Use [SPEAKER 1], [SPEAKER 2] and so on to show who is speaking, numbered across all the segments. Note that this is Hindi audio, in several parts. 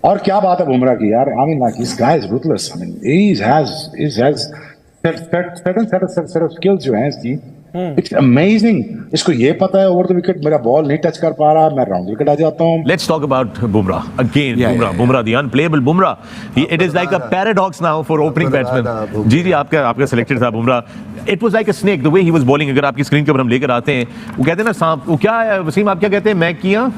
[SPEAKER 1] और क्या बात है बुमराह की यार, I mean like this guy is ruthless, I mean he has certain skills जो हैं इसकी, इट्स अमेजिंग। इसको ये पता है ओवर द विकेट मेरा बॉल नहीं टच कर पा रहा, मैं राउंड विकेट आ जाता हूँ।
[SPEAKER 2] Let's talk about Bumrah again. Bumrah, the unplayable Bumrah. It is like a paradox now for opening batsmen. जी आपका selected था Bumrah. It was like a snake the way he was bowling. अगर आपकी स्क्रीन के ऊपर हम लेकर आते हैं, वो कहते हैं ना सांप, वो क्या है वसीम, आप क्या कहते हैं, मैं किया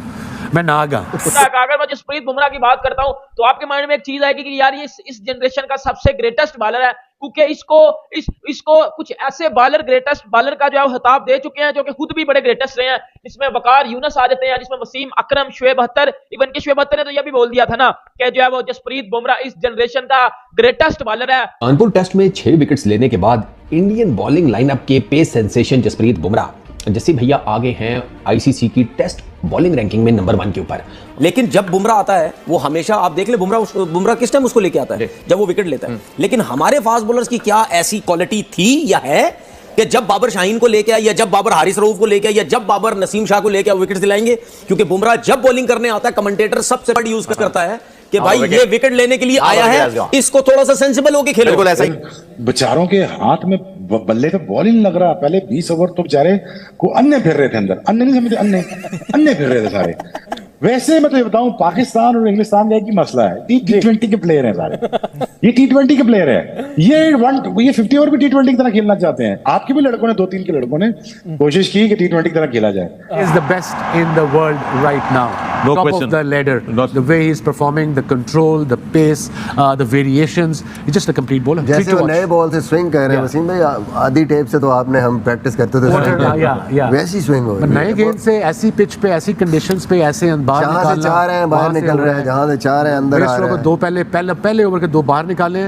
[SPEAKER 3] मैं नागा।
[SPEAKER 4] अगर मैं जसप्रीत बुमराह की बात करता हूं तो आपके माइंड में एक चीज आएगी कि यार ये इस जनरेशन का सबसे ग्रेटेस्ट बॉलर है, क्योंकि इसको कुछ ऐसे बॉलर ग्रेटेस्ट बॉलर का जो है खिताब दे चुके हैं जो कि खुद भी बड़े ग्रेटेस्ट रहे हैं, जिसमें वकार यूनुस आ जाते हैं, जिसमें वसीम अकरम, शुएब अख्तर, इवन के शुएब अख्तर ने तो यह भी बोल दिया था ना कि जो है वो जसप्रीत बुमराह इस जनरेशन का ग्रेटेस्ट बॉलर है।
[SPEAKER 5] कानपुर टेस्ट में 6 विकेट्स लेने के बाद इंडियन बॉलिंग लाइनअप के पेस सेंसेशन जसप्रीत बुमराह जस्सी भैया आगे हैं आईसीसी की टेस्ट बॉलिंग रैंकिंग में नंबर 1 के ऊपर।
[SPEAKER 6] लेकिन जब बुमराह आता है वो हमेशा आप देख ले, बुमराह किस टाइम उसको लेके आता है, जब वो विकेट लेता है। लेकिन हमारे फास्ट बॉलर्स की क्या ऐसी क्वालिटी थी या है कि जब बाबर शाहीन को लेके आया या जब बाबर हारिस रऊफ को लेके आया या जब बाबर नसीम शाह को लेके आया विकेट दिलाएंगे? क्योंकि बुमराह जब बॉलिंग करने आता है कमेंटेटर सबसे बड़ा यूज करता है कि भाई ये विकेट लेने के लिए आया है, इसको थोड़ा सा सेंसिबल होके खेलो।
[SPEAKER 1] बिल्कुल ऐसा ही बेचारों के हाथ में बल्ले पे बॉल ही नहीं लग रहा। पहले 20 ओवर तो बेचारे को अन्य फिर रहे थे अंदर, अन्य नहीं समझते, अन्य फिर रहे थे सारे। वैसे मैं तो ये बताऊं पाकिस्तान और इंग्लिस्तान का एक ही मसला है, T20 के प्लेयर हैं सारे, ये T20 के प्लेयर है, ये 50 ओवर भी T20 की तरह खेलना चाहते हैं। आपके भी लड़कों ने 2-3 के लड़कों ने कोशिश की कि T20 की तरह खेला जाए।
[SPEAKER 3] Is the best in the world right now.
[SPEAKER 2] No
[SPEAKER 3] Top
[SPEAKER 2] question.
[SPEAKER 3] of the ladder. The way he's performing, the control, the pace, the variations. He's just a complete bowler.
[SPEAKER 7] जैसे वो नए बॉल से स्विंग कर रहे हैं वसीम भाई, आधी टेप से तो आपने हम प्रैक्टिस करते थे वैसी स्विंग हो रही है।
[SPEAKER 3] नए गेंद से ऐसी पिच पे, ऐसी कंडीशंस पे, ऐसे
[SPEAKER 7] जहाँ से चाह रहे हैं बाहर निकल रहे हैं, जहाँ से चाह रहे हैं अंदर आ रहे हैं।
[SPEAKER 3] दो पहले ओवर के 2 बाहर निकाले,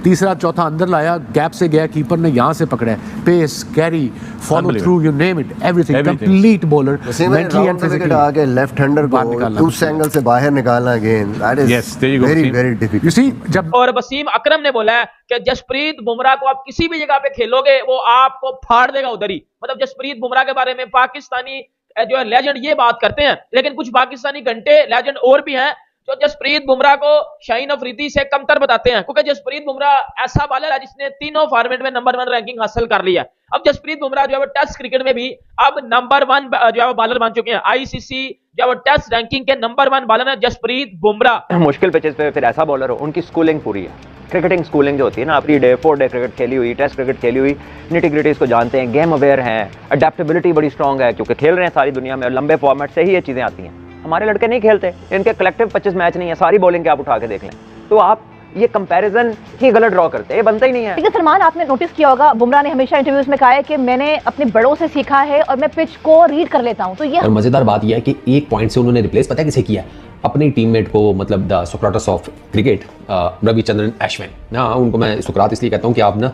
[SPEAKER 3] तीसरा चौथा अंदर लाया, गैप से गया, कीपर ने यहाँ से पकड़ा है। Pace, carry, follow through, you name it, everything, complete bowler.
[SPEAKER 7] Mentally and physically आगे लेफ्ट हैंडर को उस एंगल से बाहर निकालना गेंद, that is very very difficult.
[SPEAKER 3] You see जब
[SPEAKER 4] और वसीम अकरम ने बोला है कि जसप्रीत बुमराह को आप किसी भी जगह पे खेलोगे वो आपको फाड़ देगा उधर ही। मतलब जसप्रीत बुमराह के बारे में पाकिस्तानी जो है लेजेंड ये बात करते हैं, लेकिन कुछ पाकिस्तानी घंटे लेजेंड और भी हैं जो जसप्रीत बुमराह को शाहीन अफरीदी से कमतर बताते हैं, क्योंकि जसप्रीत बुमराह ऐसा बॉलर है जिसने तीनों फॉर्मेट में नंबर 1 रैंकिंग हासिल कर ली है। अब जसप्रीत बुमराह जो है टेस्ट क्रिकेट में भी अब नंबर 1 जो है बॉलर बन चुके हैं। आईसीसी जो है टेस्ट रैंकिंग के नंबर 1 बॉलर है जसप्रीत बुमराह।
[SPEAKER 8] मुश्किल पिचेस पे फिर ऐसा बॉलर हो, उनकी स्कूलिंग पूरी है, क्रिकेटिंग स्कूलिंग जो होती है ना, 3-डे 4-डे क्रिकेट खेली हुई, टेस्ट क्रिकेट खेली हुई, निटी-ग्रिटीज को जानते हैं, गेम अवेयर हैं, अडेप्टेबिलिटी बड़ी स्ट्रांग है क्योंकि खेल रहे हैं सारी दुनिया में और लंबे फॉर्मेट से ही ये चीज़ें आती हैं। हमारे लड़के नहीं खेलते, इनके कलेक्टिव 25 मैच नहीं है, सारी बॉलिंग के आप उठा के देख लें, तो आप ये कंपैरिजन ही गलत ड्रॉ करते हैं, ये बनता ही नहीं है।
[SPEAKER 9] ठीक है सलमान, आपने नोटिस किया होगा बुमराह ने हमेशा इंटरव्यूज में कहा है कि मैंने अपने बड़ों से सीखा है और मैं पिच को रीड कर लेता हूं। तो ये
[SPEAKER 5] और मजेदार बात यह है कि 1 पॉइंट से उन्होंने रिप्लेस पता है किसे किया, अपनी टीममेट को, मतलब the Socrates of cricket Ravichandran Ashwin. हाँ, उनको मैं सुकरात इसलिए कहता हूँ कि आप ना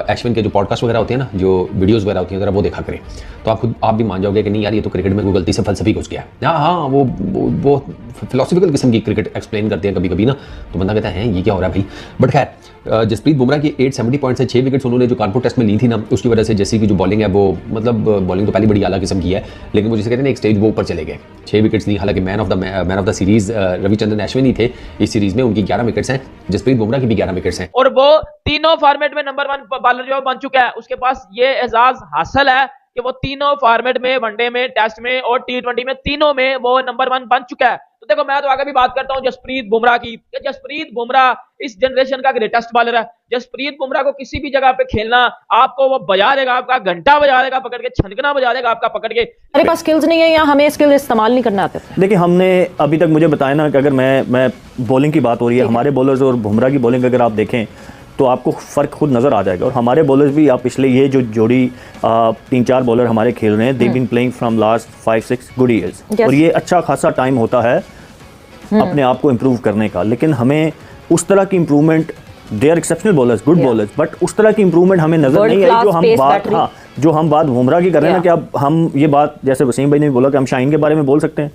[SPEAKER 5] अश्विन के जो पॉडकास्ट वगैरह होते हैं ना, जो वीडियोस वगैरह होती हैं, अगर वो देखा करें तो आप भी मान जाओगे कि नहीं यार ये तो क्रिकेट में कोई गलती से फलसफी घुस गया। हाँ, वो फिलोसफिकल किस्म की क्रिकेट एक्सप्लेन करते हैं कभी कभी ना, तो बंदा कहता है ये क्या हो रहा है भाई। बट खैर जसप्रीत बुमराह की 870 पॉइंट से 6 विकेट्स उन्होंने जो कानपुर टेस्ट में ली थी ना, उसकी वजह से जैसी की जो बॉलिंग है वो, मतलब बॉलिंग तो पहले बड़ी आला किस्म की है, लेकिन वो जिसे कहते हैं एक स्टेज वो ऊपर चले गए। 6 विकेट्स ली, हालांकि man of the series Ravichandran Ashwin ही थे इस सीरीज में, उनकी 11 विकेट्स हैं, जसप्रीत बुमराह की भी 11 विकेट्स हैं
[SPEAKER 4] और वो तीनों फॉर्मेट में नंबर 1 बॉलर जो बन चुका है। उसके पास ये एजाज हासिल है कि वो तीनों फॉर्मेट में, वनडे में, टेस्ट में और T20 में, तीनों में वो नंबर 1 बन चुका है। तो देखो मैं तो आगे भी बात करता हूं जसप्रीत बुमराह की। जसप्रीत बुमराह इस जनरेशन का ग्रेटेस्ट बॉलर है। जसप्रीत बुमराह को किसी भी जगह पे खेलना, आपको वो बजा देगा, आपका घंटा बजा देगा पकड़ के, छनकना बजा देगा आपका पकड़ के।
[SPEAKER 9] हमारे पास स्किल्स नहीं है या हमें स्किल इस्तेमाल नहीं करना आते।
[SPEAKER 10] देखिए हमने अभी तक, मुझे बताया ना कि अगर मैं बॉलिंग की बात हो रही है, हमारे बॉलर्स और बुमराह की बॉलिंग अगर आप देखें तो आपको फ़र्क खुद नज़र आ जाएगा। और हमारे बॉलर्स भी, आप पिछले ये जो जोड़ी 3-4 बॉलर हमारे खेल रहे हैं, they been playing from last 5-6 good years, और ये अच्छा खासा टाइम होता है अपने आप को इम्प्रूव करने का। लेकिन हमें उस तरह की improvement, they are exceptional bowlers, good bowlers, but उस तरह की इम्प्रूवमेंट हमें नज़र नहीं आई जो हम बात बुमराह की कर रहे हैं ना। कि अब हम ये बात, जैसे वसीम भाई ने भी बोला कि हम शाहीन के बारे में बोल सकते हैं,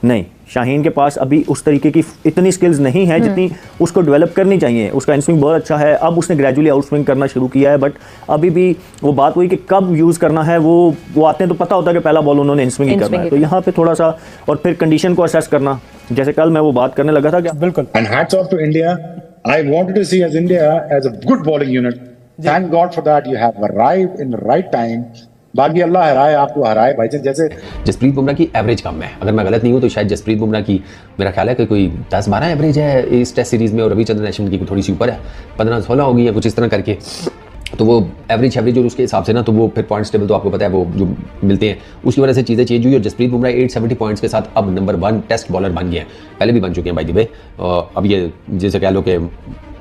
[SPEAKER 10] नहीं, शाहीन के पास अभी उस तरीके की इतनी स्किल्स नहीं है जितनी उसको डेवलप करनी चाहिए। उसका इनस्विंग बहुत अच्छा है, अब उसने ग्रेजुअली आउट स्विंग करना शुरू किया है, बट अभी भी वो बात हुई कि कब यूज़ करना है, वो आते हैं तो पता होता है कि पहला बॉल उन्होंने इनस्विंग ही करना है। तो यहाँ पे थोड़ा सा, और फिर कंडीशन को असेस करना, जैसे कल मैं वो बात करने लगा था कि
[SPEAKER 3] बिल्कुल
[SPEAKER 1] And hats off to India. I wanted to see as India as a good bowling unit. Thank God for that. You have arrived in the right time. बाकी अल्लाह हराए आपको हराए भाईजान। जैसे
[SPEAKER 5] जसप्रीत बुमराह की एवरेज कम है, अगर मैं गलत नहीं हूँ तो शायद जसप्रीत बुमराह की मेरा ख्याल है कि कोई 10-12 एवरेज है इस टेस्ट सीरीज़ में, और रविचंद्रन अश्विन की थोड़ी सी ऊपर है, 15-16 होगी या कुछ इस तरह करके। तो वो एवरेज और उसके हिसाब से ना, तो वो फिर पॉइंट्स टेबल तो आपको पता है वो जो मिलते हैं उसकी वजह से चीज़ें चेंज हुई, और जसप्रीत बुमराह 870 पॉइंट्स के साथ अब नंबर 1 टेस्ट बॉलर बन गए हैं, पहले भी बन चुके हैं बाय द वे। अब ये जैसे कह लो कि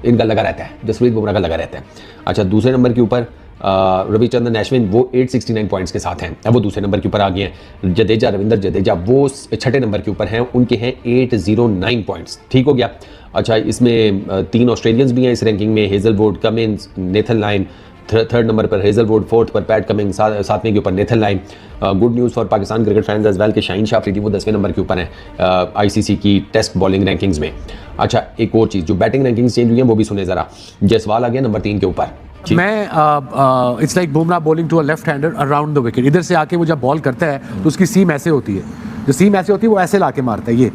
[SPEAKER 5] इनका लगा रहता है, जसप्रीत बुमराह का लगा रहता है। अच्छा, दूसरे नंबर के ऊपर रविचंद्रन अश्विन वो 869 पॉइंट्स के साथ हैं, अब वो दूसरे नंबर के ऊपर आ गए हैं। जडेजा, रविंद्र जडेजा वो छठे नंबर के ऊपर हैं, उनके हैं 809 पॉइंट्स, ठीक हो गया। अच्छा, इसमें 3 ऑस्ट्रेलियंस भी हैं इस रैंकिंग में, Hazlewood, Cummins, Nathan Lyon, third number पर हेजलवुड, फोर्थ पर पैट कमिंस, सातवें के ऊपर Nathan Lyon. Good news for Pakistan cricket fans as well कि शाहीन शाह अफरीदी वो 10वें नंबर के ऊपर हैं आईसीसी की टेस्ट बॉलिंग रैंकिंग्स में। अच्छा, एक और चीज़, जो बैटिंग रैंकिंग्स चेंज हुई हैं वो भी सुने ज़रा। जयसवाल आ गया नंबर 3 के ऊपर।
[SPEAKER 3] मैं it's like Bumrah bowling to a left hander around the wicket. इधर से आके वो जब बॉल करता है तो उसकी सीम ऐसे होती है, जो सीम ऐसे होती है वो ऐसे लाके मारता है ये,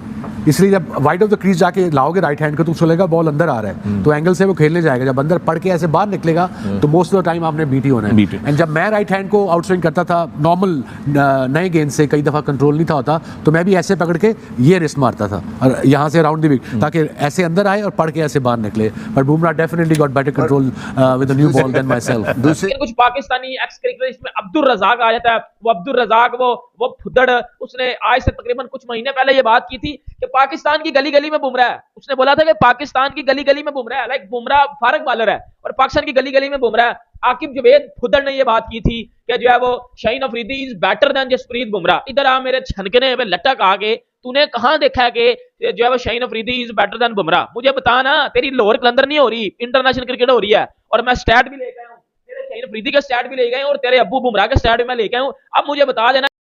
[SPEAKER 3] इसलिए जब वाइड ऑफ द क्रीज जाके लाओगे राइट हैंड को तो उसको लगेगा बॉल अंदर आ रहा है, तो एंगल से वो खेलने जाएगा। जब अंदर पड़ के ऐसे बाहर निकलेगा तो मोस्ट ऑफ द टाइम आपने बीट ही होना है। एंड जब मैं राइट हैंड को आउट स्विंग करता था नॉर्मल नए गेंद से, कई दफ़ा कंट्रोल नहीं था होता, तो मैं भी ऐसे पकड़ के ये रिस्ट मारता था और यहाँ से अराउंड द विकेट, ताकि ऐसे अंदर आए और पड़ के ऐसे बाहर निकले। But Bumrah definitely got better control with the new ball than myself.
[SPEAKER 4] कुछ पाकिस्तानी एक्स क्रिकेटर्स में अब्दुल रज़ाक आ जाता है, वो अब्दुल रज़ाक वो फुद्दड़, उसने आज से तकरीबन कुछ महीने पहले ये बात की थी कि पाकिस्तान की गली गली में बुमराह है। उसने बोला था कि पाकिस्तान की गली गली में बुमराह है, लाइक बुमराह फारग बॉलर है और पाकिस्तान की गली गली में बुमराह है। आकिब जवेद फुद्दड़ ने ये बात की थी कि जो है वो Shaheen Afridi is better than Jasprit Bumrah. इधर आ मेरे छनकने में लटक आ के, तूने कहां देखा है कि जो है वो Shaheen Afridi is better then Bumrah? मुझे बता ना, तेरी लोअर कलंदर नहीं हो रही, इंटरनेशनल क्रिकेट हो रही है। और मैं स्टैट भी लेके आया हूं, तेरे शाहीन अफरीदी के स्टैट भी ले गए और तेरे अब्बू बुमराह के स्टैट भी मैं लेके आया हूं। अब मुझे बता देना